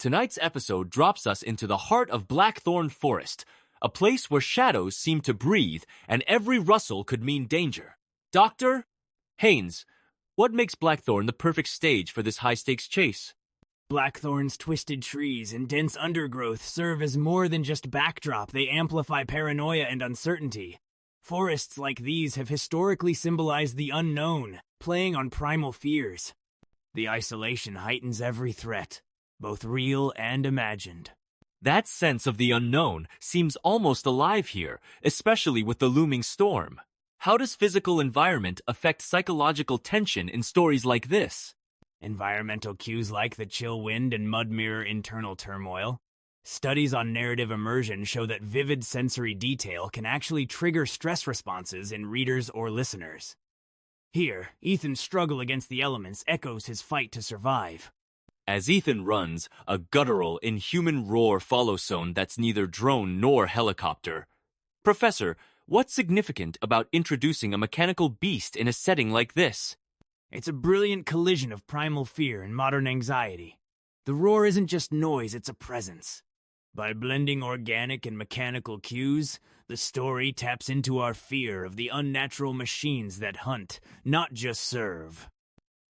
Tonight's episode drops us into the heart of Blackthorn Forest, a place where shadows seem to breathe and every rustle could mean danger. Dr. Haynes, what makes Blackthorn the perfect stage for this high-stakes chase? Blackthorn's twisted trees and dense undergrowth serve as more than just backdrop. They amplify paranoia and uncertainty. Forests like these have historically symbolized the unknown, playing on primal fears. The isolation heightens every threat, both real and imagined. That sense of the unknown seems almost alive here, especially with the looming storm. How does physical environment affect psychological tension in stories like this? Environmental cues like the chill wind and mud mirror internal turmoil. Studies on narrative immersion show that vivid sensory detail can actually trigger stress responses in readers or listeners. Here, Ethan's struggle against the elements echoes his fight to survive. As Ethan runs, a guttural, inhuman roar follows zone that's neither drone nor helicopter. Professor, what's significant about introducing a mechanical beast in a setting like this? It's a brilliant collision of primal fear and modern anxiety. The roar isn't just noise, it's a presence. By blending organic and mechanical cues, the story taps into our fear of the unnatural machines that hunt, not just serve.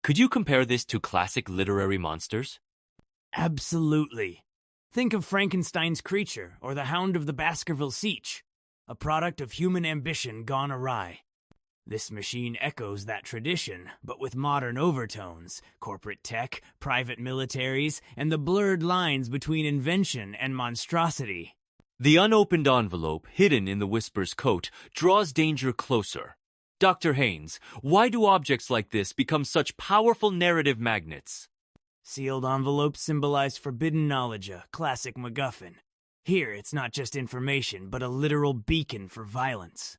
Could you compare this to classic literary monsters? Absolutely. Think of Frankenstein's creature or the Hound of the Baskerville Siege, a product of human ambition gone awry. This machine echoes that tradition, but with modern overtones, corporate tech, private militaries, and the blurred lines between invention and monstrosity. The unopened envelope, hidden in the Whisper's coat, draws danger closer. Dr. Haynes, why do objects like this become such powerful narrative magnets? Sealed envelopes symbolize forbidden knowledge, a classic MacGuffin. Here, it's not just information, but a literal beacon for violence.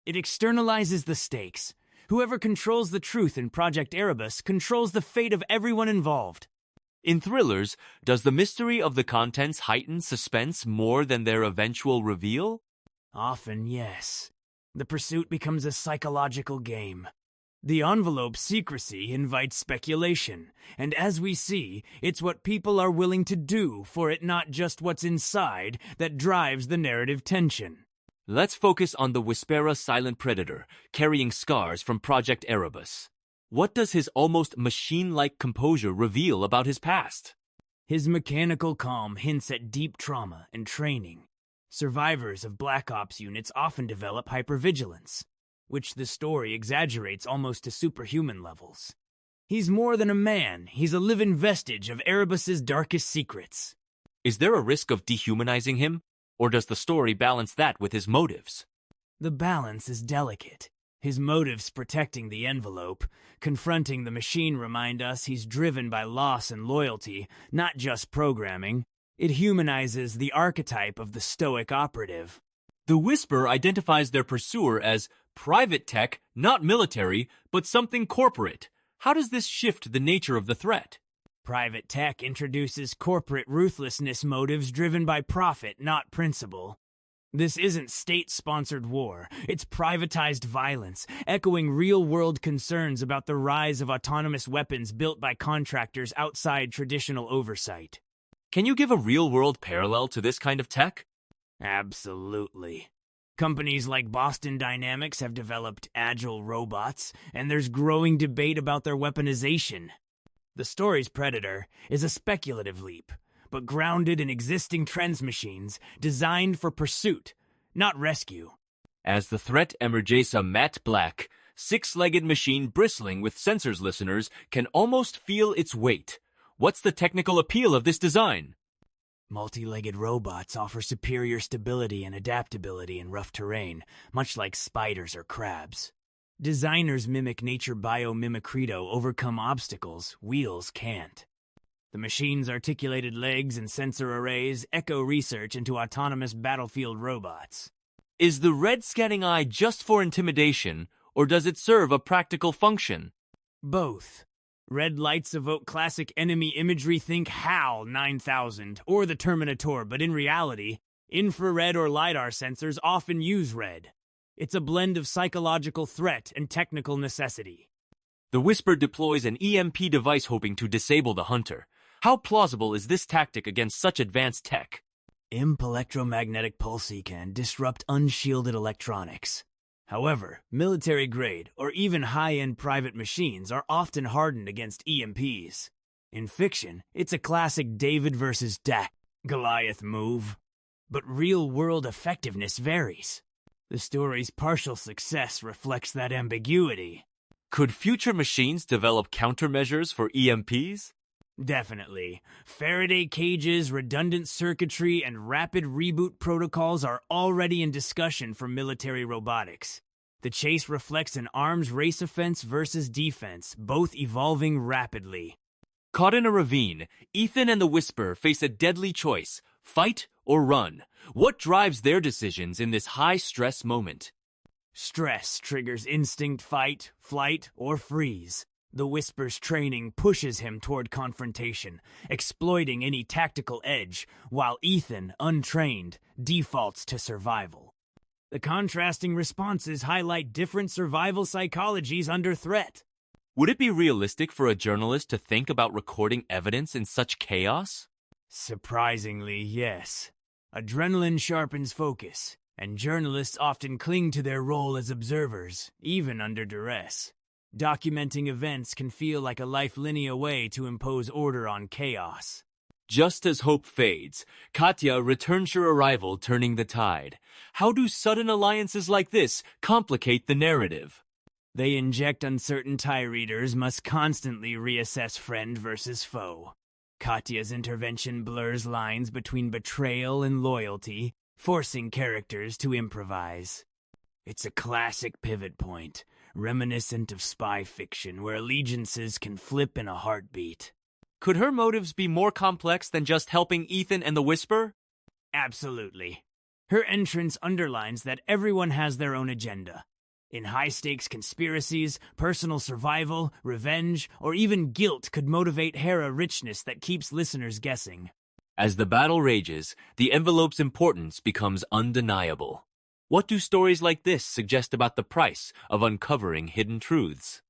It externalizes the stakes. Whoever controls the truth in Project Erebus controls the fate of everyone involved. In thrillers, does the mystery of the contents heighten suspense more than their eventual reveal? Often, yes. The pursuit becomes a psychological game. The envelope's secrecy invites speculation, and as we see, it's what people are willing to do for it, not just what's inside, that drives the narrative tension. Let's focus on the Whisper's silent predator, carrying scars from Project Erebus. What does his almost machine-like composure reveal about his past? His mechanical calm hints at deep trauma and training. Survivors of Black Ops units often develop hypervigilance, which the story exaggerates almost to superhuman levels. He's more than a man, he's a living vestige of Erebus's darkest secrets. Is there a risk of dehumanizing him? Or does the story balance that with his motives? The balance is delicate. His motives protecting the envelope, confronting the machine remind us he's driven by loss and loyalty, not just programming. It humanizes the archetype of the stoic operative. The Whisper identifies their pursuer as private tech, not military, but something corporate. How does this shift the nature of the threat? Private tech introduces corporate ruthlessness motives driven by profit, not principle. This isn't state-sponsored war, it's privatized violence, echoing real-world concerns about the rise of autonomous weapons built by contractors outside traditional oversight. Can you give a real-world parallel to this kind of tech? Absolutely. Companies like Boston Dynamics have developed agile robots, and there's growing debate about their weaponization. The story's predator is a speculative leap, but grounded in existing trends machines designed for pursuit, not rescue. As the threat emerges a matte black, six-legged machine bristling with sensors, listeners can almost feel its weight. What's the technical appeal of this design? Multi-legged robots offer superior stability and adaptability in rough terrain, much like spiders or crabs. Designers mimic nature biomimicry to overcome obstacles wheels can't. The machine's articulated legs and sensor arrays echo research into autonomous battlefield robots. Is the red scanning eye just for intimidation, or does it serve a practical function? Both. Red lights evoke classic enemy imagery, think HAL 9000 or the Terminator, but in reality, infrared or LiDAR sensors often use red. It's a blend of psychological threat and technical necessity. The Whisper deploys an EMP device hoping to disable the hunter. How plausible is this tactic against such advanced tech? Imp electromagnetic pulse can disrupt unshielded electronics. However, military-grade or even high-end private machines are often hardened against EMPs. In fiction, it's a classic David versus Goliath move. But real-world effectiveness varies. The story's partial success reflects that ambiguity. Could future machines develop countermeasures for EMPs? Definitely. Faraday cages, redundant circuitry, and rapid reboot protocols are already in discussion for military robotics. The chase reflects an arms race offense versus defense, both evolving rapidly. Caught in a ravine, Ethan and the Whisper face a deadly choice: fight or run. What drives their decisions in this high-stress moment? Stress triggers instinct fight, flight, or freeze. The Whisper's training pushes him toward confrontation, exploiting any tactical edge, while Ethan, untrained, defaults to survival. The contrasting responses highlight different survival psychologies under threat. Would it be realistic for a journalist to think about recording evidence in such chaos? Surprisingly, yes. Adrenaline sharpens focus, and journalists often cling to their role as observers, even under duress. Documenting events can feel like a lifeline way to impose order on chaos. Just as hope fades, Katya returns her arrival, turning the tide. How do sudden alliances like this complicate the narrative? They inject uncertain tie readers must constantly reassess friend versus foe. Katya's intervention blurs lines between betrayal and loyalty, forcing characters to improvise. It's a classic pivot point, reminiscent of spy fiction where allegiances can flip in a heartbeat. Could her motives be more complex than just helping Ethan and the Whisper? Absolutely. Her entrance underlines that everyone has their own agenda. In high-stakes conspiracies, personal survival, revenge, or even guilt could motivate Hera richness that keeps listeners guessing. As the battle rages, the envelope's importance becomes undeniable. What do stories like this suggest about the price of uncovering hidden truths?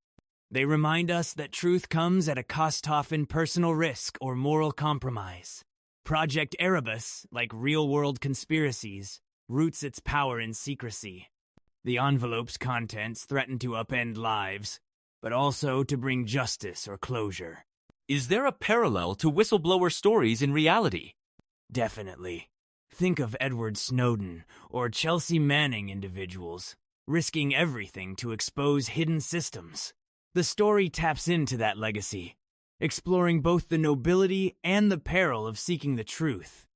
They remind us that truth comes at a cost, often personal risk or moral compromise. Project Erebus, like real-world conspiracies, roots its power in secrecy. The envelope's contents threaten to upend lives, but also to bring justice or closure. Is there a parallel to whistleblower stories in reality? Definitely. Think of Edward Snowden or Chelsea Manning individuals, risking everything to expose hidden systems. The story taps into that legacy, exploring both the nobility and the peril of seeking the truth.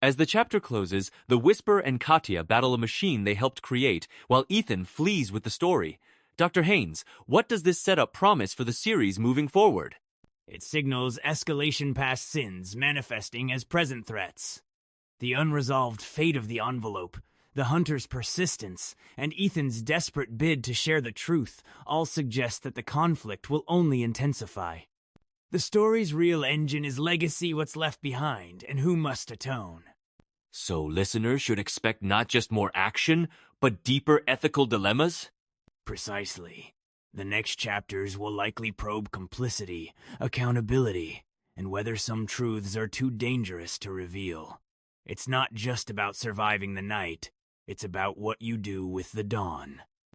As the chapter closes, the Whisper and Katya battle a machine they helped create, while Ethan flees with the story. Dr. Haynes, what does this setup promise for the series moving forward? It signals escalation past sins manifesting as present threats. The unresolved fate of the envelope, the hunter's persistence, and Ethan's desperate bid to share the truth all suggest that the conflict will only intensify. The story's real engine is legacy, what's left behind, and who must atone. So listeners should expect not just more action, but deeper ethical dilemmas? Precisely. The next chapters will likely probe complicity, accountability, and whether some truths are too dangerous to reveal. It's not just about surviving the night, it's about what you do with the dawn.